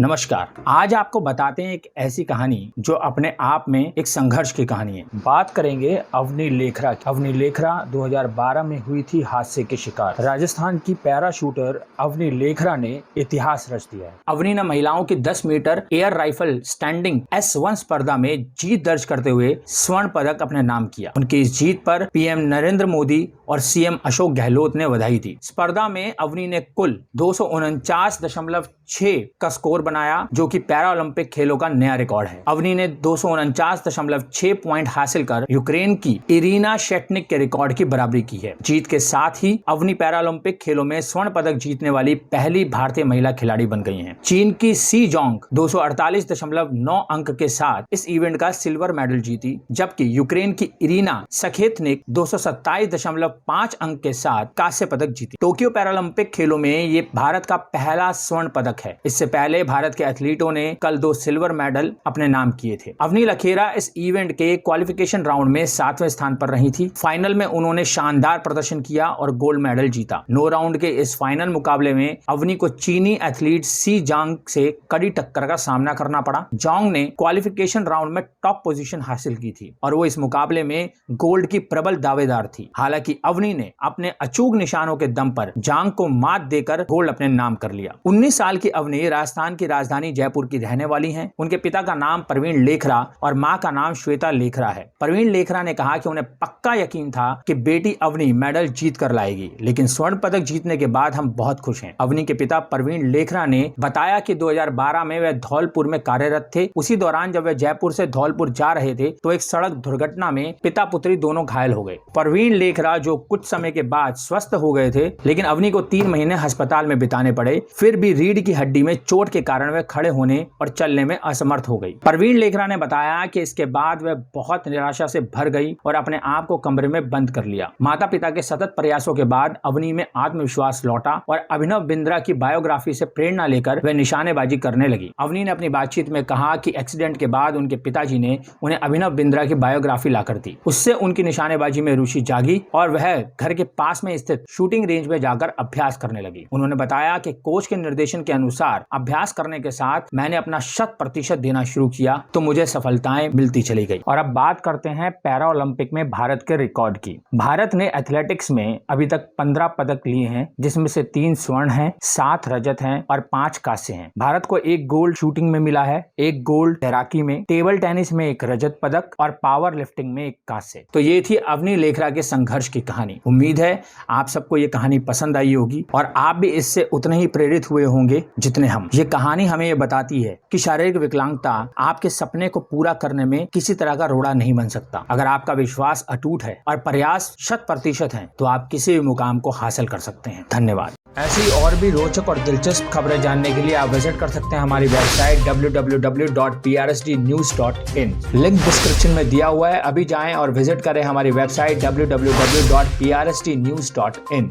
नमस्कार। आज आपको बताते हैं एक ऐसी कहानी जो अपने आप में एक संघर्ष की कहानी है। बात करेंगे अवनी लेखरा की। अवनी लेखरा 2012 में हुई थी हादसे के शिकार। राजस्थान की पैरा शूटर अवनी लेखरा ने इतिहास रच दिया है। अवनी ने महिलाओं की 10 metre air rifle standing S1 स्पर्धा में जीत दर्ज करते हुए स्वर्ण पदक अपने नाम किया। उनकी इस जीत पर PM नरेंद्र मोदी और CM अशोक गहलोत ने बधाई दी। स्पर्धा में अवनी ने कुल 249.6 का स्कोर बनाया, जो कि पैरा ओलंपिक खेलों का नया रिकॉर्ड है। अवनी ने 249.6 पॉइंट हासिल कर यूक्रेन की इरीना शेटनिक के रिकॉर्ड की बराबरी की है। जीत के साथ ही अवनी पैरा ओलंपिक खेलों में स्वर्ण पदक जीतने वाली पहली भारतीय महिला खिलाड़ी बन गई हैं। चीन की सी जोंग 248.9 अंक के साथ इस इवेंट का सिल्वर मेडल जीती, जबकि यूक्रेन की इरीना सखेतनिक 227.5 अंक के साथ कांस्य पदक जीती। टोक्यो पैरालंपिक खेलों में ये भारत का पहला स्वर्ण पदक है। इससे पहले भारत के एथलीटों ने कल 2 सिल्वर मेडल अपने नाम किए थे। अवनी लेखरा इस इवेंट के क्वालिफिकेशन राउंड में 7वें स्थान पर रही थी। फाइनल में उन्होंने शानदार प्रदर्शन किया और गोल्ड मेडल जीता। 9 राउंड के इस फाइनल मुकाबले में अवनी को चीनी एथलीट सी जोंग से कड़ी टक्कर का सामना करना पड़ा। जोंग ने क्वालिफिकेशन राउंड में टॉप पोजीशन हासिल की थी और वो इस मुकाबले में गोल्ड की प्रबल दावेदार थी। हालांकि अवनी ने अपने अचूक निशानों के दम पर जोंग को मात देकर गोल्ड अपने नाम कर लिया। 19 साल की अवनी राजस्थान की राजधानी जयपुर की रहने वाली हैं। उनके पिता का नाम प्रवीण लेखरा और मां का नाम श्वेता लेखरा है। प्रवीण लेखरा ने कहा कि उन्हें पक्का यकीन था कि बेटी अवनी मेडल जीत कर लाएगी, लेकिन स्वर्ण पदक जीतने के बाद हम बहुत खुश हैं। अवनी के पिता प्रवीण लेखरा ने बताया कि 2012 में वे धौलपुर में कार्यरत थे। उसी दौरान जब वे जयपुर से धौलपुर जा रहे थे तो एक सड़क दुर्घटना में पिता पुत्री दोनों घायल हो गए। प्रवीण लेखरा जो कुछ समय के बाद स्वस्थ हो गए थे, लेकिन अवनी को 3 महीने अस्पताल में बिताने पड़े। फिर भी रीढ़ की हड्डी में चोट के कारण वे खड़े होने और चलने में असमर्थ हो गई। प्रवीण लेखरा ने बताया कि इसके बाद वे बहुत निराशा से भर गई और अपने आप को कमरे में बंद कर लिया। माता पिता के सतत प्रयासों के बाद अवनी में आत्मविश्वास लौटा और अभिनव बिंद्रा की बायोग्राफी से प्रेरणा लेकर वे निशानेबाजी करने लगी। अवनी ने अपनी बातचीत में कहा कि एक्सीडेंट के बाद उनके पिताजी ने उन्हें अभिनव बिंद्रा की बायोग्राफी लाकर दी। उससे उनकी निशानेबाजी में रुचि जागी और वह घर के पास में स्थित शूटिंग रेंज में जाकर अभ्यास करने लगी। उन्होंने बताया कि कोच के निर्देशन के अनुसार अभ्यास करने के साथ मैंने अपना 100% देना शुरू किया तो मुझे सफलताएं मिलती चली गई। और अब बात करते हैं पैरा ओलंपिक में भारत के रिकॉर्ड की। भारत ने एथलेटिक्स में अभी तक 15 पदक लिए हैं, जिसमें से 3 स्वर्ण हैं, 7 रजत हैं और 5 कांस्य हैं। भारत को 1 गोल्ड शूटिंग में मिला है, 1 गोल्ड तैराकी में, टेबल टेनिस में 1 रजत पदक और पावर लिफ्टिंग में 1 कांस्य। तो ये थी अवनी लेखरा के संघर्ष की कहानी। उम्मीद है आप सबको ये कहानी पसंद आई होगी और आप भी इससे उतने ही प्रेरित हुए होंगे जितने हम। ये कहानी हमें ये बताती है कि शारीरिक विकलांगता आपके सपने को पूरा करने में किसी तरह का रोड़ा नहीं बन सकता। अगर आपका विश्वास अटूट है और प्रयास 100% है तो आप किसी भी मुकाम को हासिल कर सकते हैं। धन्यवाद। ऐसी और भी रोचक और दिलचस्प खबरें जानने के लिए आप विजिट कर सकते हैं हमारी वेबसाइट www.prsdnews.in। लिंक डिस्क्रिप्शन में दिया हुआ है। अभी जाएं और विजिट करें हमारी वेबसाइट www.prsdnews.in।